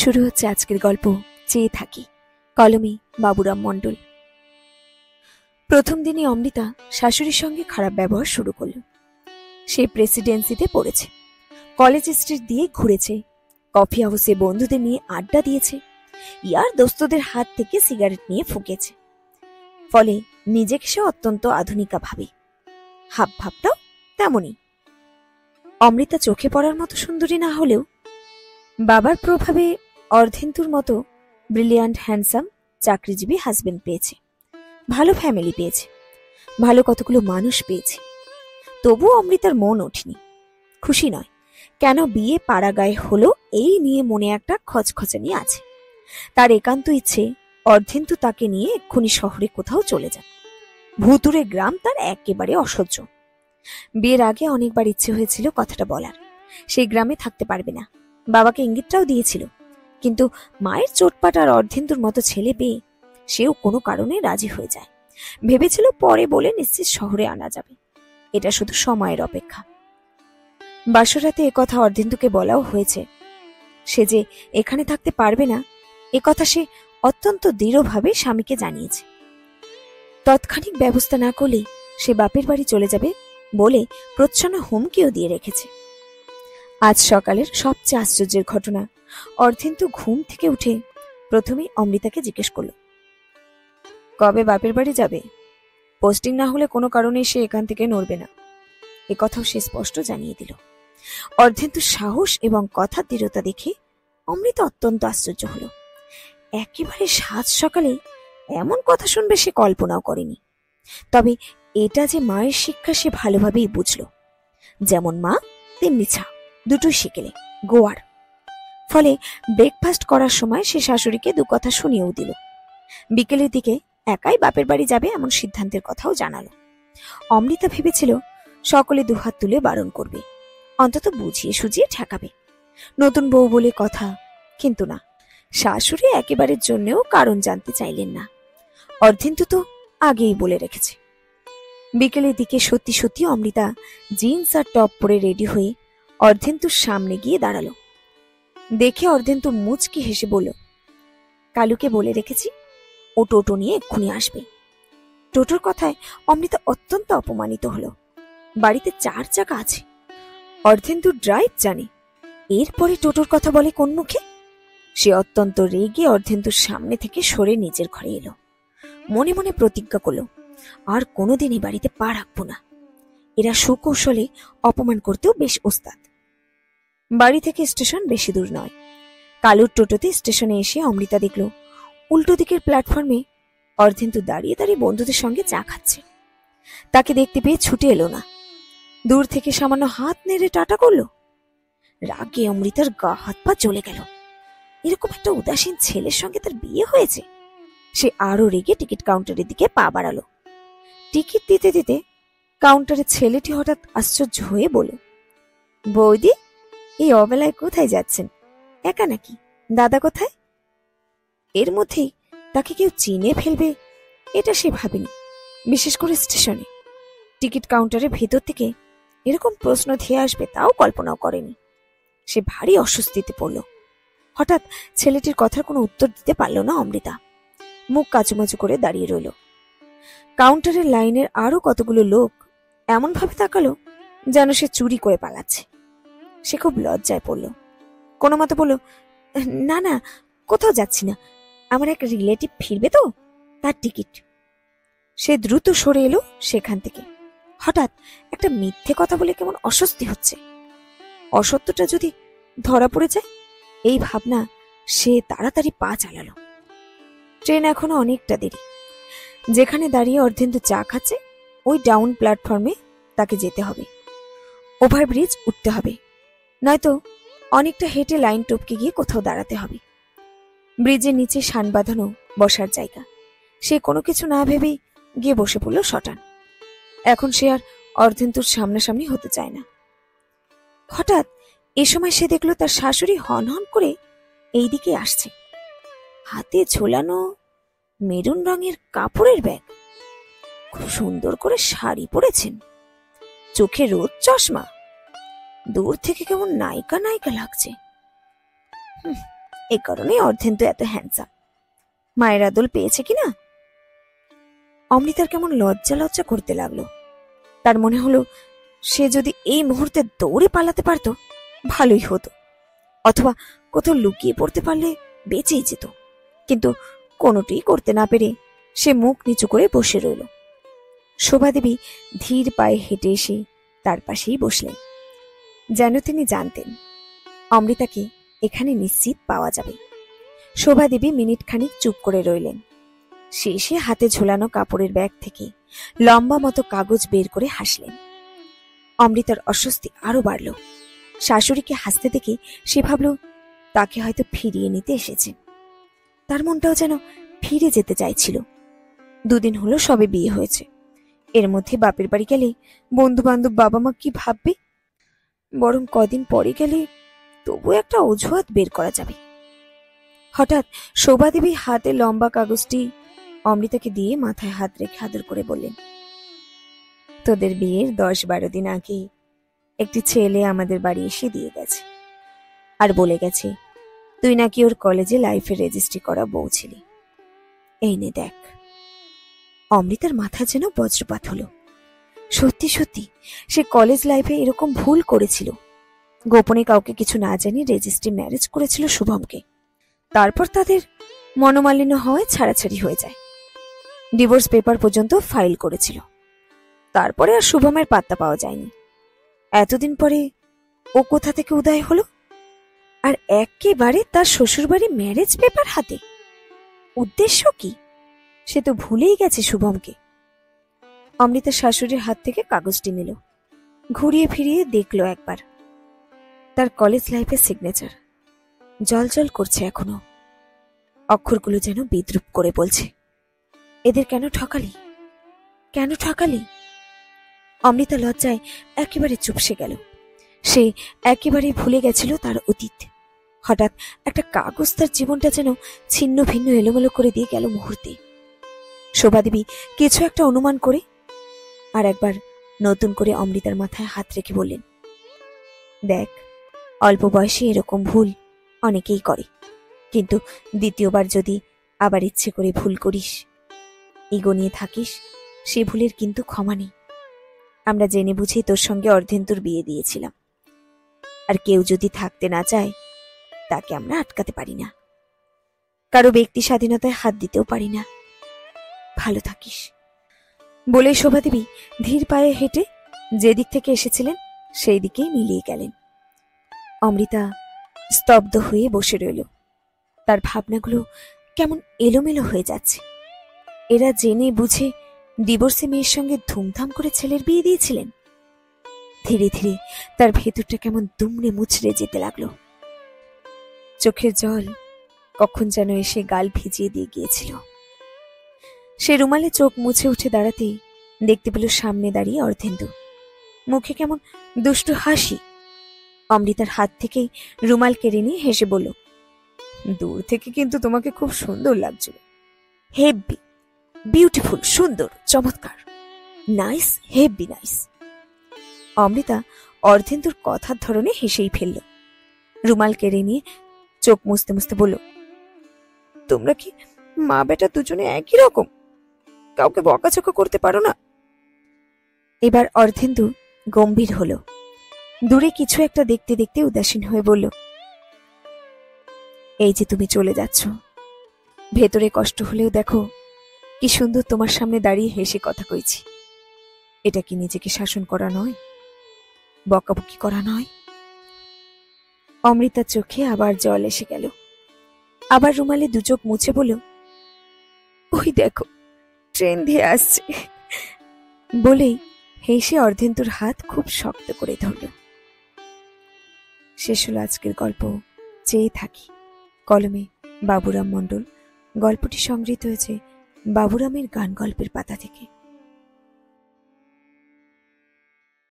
শুরু হচ্ছে আজকের গল্প চেয়ে থাকি। কলমে বাবুরাম মণ্ডল। প্রথম দিনই অমৃতা শাশুড়ির সঙ্গে খারাপ ব্যবহার শুরু করল। সে প্রেসিডেন্সিতে পড়েছে, কলেজ স্ট্রিট দিয়ে ঘুরেছে, কফি হাউসে বন্ধুদের নিয়ে আড্ডা দিয়েছে, ইয়ার দোস্তদের হাত থেকে সিগারেট নিয়ে ফুঁকেছে। ফলে নিজেকে সে অত্যন্ত আধুনিকা ভাবে, হাব ভাবটাও তেমনই। অমৃতা চোখে পড়ার মতো সুন্দরী না হলেও বাবার প্রভাবে অর্ধেন্দুর মতো ব্রিলিয়ান্ট হ্যান্ডসাম চাকরিজীবী হাজবেন্ড পেয়েছে, ভালো ফ্যামিলি পেয়েছে, ভালো কতগুলো মানুষ পেয়েছে। তবুও অমৃতার মন ওঠেনি, খুশি নয়। কেন বিয়ে পাড়া গায়ে হলো এই নিয়ে মনে একটা খচখচানি আছে। তার একান্ত ইচ্ছে অর্ধেন্দু তাকে নিয়ে এক্ষুনি শহরে কোথাও চলে যান। ভুতুরে গ্রাম তার একেবারে অসহ্য। বিয়ের আগে অনেকবার ইচ্ছে হয়েছিল কথাটা বলার, সেই গ্রামে থাকতে পারবে না। বাবাকে ইঙ্গিতটাও দিয়েছিল, কিন্তু মায়ের চোটপাট আর অর্ধেন্দুর মতো ছেলে পেয়ে সেও কোনো কারণে রাজি হয়ে যায়। ভেবেছিল পরে বলে নিশ্চিত শহরে আনা যাবে, এটা শুধু সময়ের অপেক্ষা। বাসরাতে একথা অর্ধেন্দুকে বলাও হয়েছে। সে যে এখানে থাকতে পারবে না একথা সে অত্যন্ত দৃঢ়ভাবে স্বামীকে জানিয়েছে। তৎক্ষণিক ব্যবস্থা না করলে সে বাপের বাড়ি চলে যাবে বলে প্রচ্ছন্ন হুমকিও দিয়ে রেখেছে। আজ সকালের সবচেয়ে আশ্চর্যের ঘটনা, অর্ধেন্দু ঘুম থেকে উঠে প্রথমেই অমৃতাকে জিজ্ঞেস করল, কবে বাপের বাড়ি যাবে? পোস্টিং না হলে কোনো কারণে সে এখান থেকে নড়বে না, এ কথাও সে স্পষ্ট জানিয়ে দিল। অর্ধেন্দুর সাহস এবং কথার দৃঢ়তা দেখে অমৃতা অত্যন্ত আশ্চর্য হল। একেবারে সাত সকালে এমন কথা শুনবে সে কল্পনাও করেনি। তবে এটা যে মায়ের শিক্ষা সে ভালোভাবেই বুঝল। যেমন মা তেমনি ছা, দুটোই শিখেলে গোয়ার। ফলে ব্রেকফাস্ট করার সময় সে শাশুড়িকে দু কথা শুনিয়েও দিল। বিকেলের দিকে একাই বাপের বাড়ি যাবে এমন সিদ্ধান্তের কথাও জানালো। অমৃতা ভেবেছিল সকলে দুহাত তুলে বারণ করবে, অন্তত বুঝিয়ে সুঝিয়ে ঠেকাবে, নতুন বউ বলে কথা। কিন্তু না, শাশুড়ি একেবারের জন্যেও কারণ জানতে চাইলেন না। অর্ধেন্দু তো আগেই বলে রেখেছে। বিকেলের দিকে সত্যি সত্যি অমৃতা জিন্স আর টপ পরে রেডি হয়ে অর্ধেন্দুর সামনে গিয়ে দাঁড়ালো। দেখে অর্ধেন্দু মুচকি হেসে বলল, কালুকে বলে রেখেছি ও টোটো নিয়ে এক্ষুনি আসবে। টোটোর কথায় অমৃতা অত্যন্ত অপমানিত হলো। বাড়িতে 4 চাকা আছে, অর্ধেন্দু ড্রাইভ জানে, এরপরে টোটোর কথা বলে কোন মুখে? সে অত্যন্ত রেগে অর্ধেন্দুর সামনে থেকে সরে নিজের ঘরে এলো। মনে মনে প্রতিজ্ঞা করল, আর কোনোদিন এই বাড়িতে পা রাখবো না। এরা সুকৌশলে অপমান করতেও বেশ ওস্তাদ। বাড়ি থেকে স্টেশন বেশি দূর নয়। কালুর টোটোতে স্টেশনে এসে অমৃতা দেখল উল্টো দিকের প্ল্যাটফর্মে অর্ধেন্দু দাঁড়িয়ে দাঁড়িয়ে বন্ধুদের সঙ্গে চা খাচ্ছে। তাকে দেখতে পেয়ে ছুটে এলো না, দূর থেকে সামান্য হাত নেড়ে টাটা করলো। রাগে অমৃতার গা হাত পা জ্বলে গেল। এরকম একটা উদাসীন ছেলের সঙ্গে তার বিয়ে হয়েছে। সে আরো রেগে টিকিট কাউন্টারের দিকে পা বাড়ালো। টিকিট দিতে দিতে কাউন্টারের ছেলেটি হঠাৎ আশ্চর্য হয়ে বলল, বৌদি, এই অবেলায় কোথায় যাচ্ছেন? একা নাকি? দাদা কোথায়? এর মধ্যেই তাকে কেউ চিনে ফেলবে এটা সে ভাবেনি, বিশেষ করে স্টেশনে। টিকিট কাউন্টারের ভেতর থেকে এরকম প্রশ্ন ধেয়ে আসবে তাও কল্পনাও করেনি। সে ভারী অস্বস্তিতে পড়ল। হঠাৎ ছেলেটির কথার কোনো উত্তর দিতে পারল না অমৃতা। মুখ কাচুমাচু করে দাঁড়িয়ে রইল। কাউন্টারের লাইনের আরো কতগুলো লোক এমন ভাবে তাকালো যেন সে চুরি করে পালাচ্ছে। সে খুব লজ্জায় পড়ল। কোনো মতে বলল, না না, কোথাও যাচ্ছি না, আমার এক রিলেটিভ ফিরবে তো, তার টিকিট। সে দ্রুত সরে এলো সেখান থেকে। হঠাৎ একটা মিথ্যে কথা বলে কেমন অস্বস্তি হচ্ছে। অসত্যটা যদি ধরা পড়ে যায় এই ভাবনা সে তাড়াতাড়ি পা চালালো। ট্রেন এখনো অনেকটা দেরি। যেখানে দাঁড়িয়ে অর্ধেন্দু চা খাচ্ছে ওই ডাউন প্ল্যাটফর্মে তাকে যেতে হবে। ওভারব্রিজ উঠতে হবে, নয়তো অনেকটা হেঁটে লাইন টপকে গিয়ে কোথাও দাঁড়াতে হবে। ব্রিজের নিচে শান বাঁধানো বসার জায়গা। সে কোনো কিছু না ভেবেই গিয়ে বসে পড়ল শটান। এখন সে আর অর্ধেন্দুর সামনাসামনি হতে চায় না। হঠাৎ এ সময় সে দেখলো তার শাশুড়ি হন হন করে এই দিকে আসছে। হাতে ঝোলানো মেরুন রঙের কাপড়ের ব্যাগ, খুব সুন্দর করে শাড়ি পরেছেন, চোখে রোদ চশমা, দূর থেকে কেমন নায়িকা নায়িকা লাগছে। এ কারণে অর্ধেন্দু এত হ্যান্ডসাম। মায়ের আদল পেয়েছে কিনা। অমৃতার কেমন লজ্জা লজ্জা করতে লাগলো। তার মনে হলো সে যদি এই মুহূর্তে দৌড়ে পালাতে পারত ভালোই হতো, অথবা কোথাও লুকিয়ে পড়তে পারলে বেঁচেই যেত। কিন্তু কোনোটি করতে না পেরে সে মুখ নিচু করে বসে রইল। শোভাদেবী ধীর পায়ে হেঁটে এসে তার পাশেই বসলেন, যেন তিনি জানতেন অমৃতাকে এখানে নিশ্চিত পাওয়া যাবে। শোভাদেবী মিনিট খানিক চুপ করে রইলেন। শেষে হাতে ঝোলানো কাপড়ের ব্যাগ থেকে লম্বা মতো কাগজ বের করে হাসলেন। অমৃতার অস্বস্তি আরো বাড়ল। শাশুড়িকে হাসতে দেখে সে ভাবল তাকে হয়তো ফিরিয়ে নিতে এসেছে। তার মনটাও যেন ফিরে যেতে চাইছিল। দুদিন হলো সবে বিয়ে হয়েছে। এর মধ্যে বাপের বাড়ি গেলে বন্ধু বান্ধব, বাবা মা কি ভাববে? বরং কদিন পরে গেলে তবু একটা অজুহাত বের করা যাবে। হঠাৎ শোভাদেবী হাতে লম্বা কাগজটি অমৃতাকে দিয়ে মাথায় হাত রেখে আদর করে বললেন, তোদের বিয়ের 10-12 দিন আগে একটি ছেলে আমাদের বাড়ি এসে দিয়ে গেছে, আর বলে গেছে তুই নাকি ওর কলেজে লাইফে রেজিস্ট্রি করা বউ ছিলি। এই নে দেখ। অমৃতার মাথা যেন বজ্রপাত হলো। সত্যি সত্যি সে কলেজ লাইফে এরকম ভুল করেছিল। গোপনে কাউকে কিছু না জানিয়ে রেজিস্ট্রি ম্যারেজ করেছিল শুভমকে। তারপর তাদের মনোমালিন্য হওয়ায় ছাড়াছাড়ি হয়ে যায়। ডিভোর্স পেপার পর্যন্ত ফাইল করেছিল। তারপরে আর শুভমের পাত্তা পাওয়া যায়নি। এতদিন পরে ও কোথা থেকে উদয় হলো, আর একেবারে তার শ্বশুরবাড়ি ম্যারেজ পেপার হাতে। উদ্দেশ্য কি? সে তো ভুলেই গেছে শুভমকে। অমৃতা শাশুড়ির হাত থেকে কাগজটি নিল, ঘুরিয়ে ফিরিয়ে দেখলো একবার। তার কলেজ লাইফের সিগনেচার জল করছে এখনো। অক্ষরগুলো যেন বিদ্রুপ করে বলছে, এদের কেন ঠকালি, কেন ঠকালি? অমৃতা লজ্জায় একেবারে চুপসে গেল। সে একেবারে ভুলে গেছিল তার অতীত। হঠাৎ একটা কাগজ তার জীবনটা যেন ছিন্ন ভিন্ন এলোমেলো করে দিয়ে গেল মুহূর্তে। শোভাদেবী কিছু একটা অনুমান করে আর একবার নতুন করে অমৃতার মাথায় হাত রেখে বললেন, দেখ, অল্প বয়সে এরকম ভুল অনেকেই করে, কিন্তু দ্বিতীয়বার যদি আবার ইচ্ছে করে ভুল করিস, ইগো নিয়ে থাকিস, সে ভুলের কিন্তু ক্ষমা নেই। আমরা জেনে বুঝেই তোর সঙ্গে অর্ধেন্দুর বিয়ে দিয়েছিলাম, আর কেউ যদি থাকতে না চায় তাকে আমরা আটকাতে পারি না, কারো ব্যক্তি স্বাধীনতায় হাত দিতেও পারি না। ভালো থাকিস। বলে শোভাদেবী ধীর পায়ে হেঁটে যেদিক থেকে এসেছিলেন সেই দিকেই মিলিয়ে গেলেন। অমৃতা স্তব্ধ হয়ে বসে রইল। তার ভাবনাগুলো কেমন এলোমেলো হয়ে যাচ্ছে। এরা জেনে বুঝে ডিভোর্সে মেয়ের সঙ্গে ধুমধাম করে ছেলের বিয়ে দিয়েছিলেন। ধীরে ধীরে তার ভেতরটা কেমন দুমড়ে মুচড়ে যেতে লাগলো। চোখের জল কখন যেন এসে গাল ভিজিয়ে দিয়ে গিয়েছিল। সে রুমালে চোখ মুছে উঠে দাঁড়াতেই দেখতে পেল সামনে দাঁড়িয়ে অর্ধেন্দু, মুখে কেমন দুষ্টু হাসি। অমৃতার হাত থেকে রুমাল কেড়ে নিয়ে হেসে বলল, দূর থেকে কিন্তু তোমাকে খুব সুন্দর লাগছিল। হেব্বি, বিউটিফুল, সুন্দর, চমৎকার, নাইস, হেব্বি নাইস। অমৃতা অর্ধেন্দুর কথার ধরনে হেসেই ফেলল। রুমাল কেড়ে নিয়ে চোখ মুছতে মুছতে বলল, তোমরা কি মা বেটা দুজনে একই রকম? কাউকে বকাঝকা করতে পারো না? এবার অর্ধেন্দু গম্ভীর হলো। দূরে কিছু একটা দেখতে দেখতে উদাসীন হয়ে বলল, এই যে তুমি চলে যাচ্ছ, ভেতরে কষ্ট হলেও দেখো কি সুন্দর তোমার সামনে দাঁড়িয়ে হেসে কথা কইছি। এটা কি নিজেকে শাসন করা নয়, বকাবকি করা নয়? অমৃতার চোখে আবার জল এসে গেল। আবার রুমালে দু চোখ মুছে বলল, ওই দেখো ট্রেন ধেয়ে আসছে। বলেই হেসে অর্ধেন্দুর হাত খুব শক্ত করে ধরল। শেষ হলো আজকের গল্প চেয়ে থাকি। কলমে বাবুরাম মণ্ডল। গল্পটি সংগৃহীত হয়েছে বাবুরামের গান গল্পের পাতা থেকে।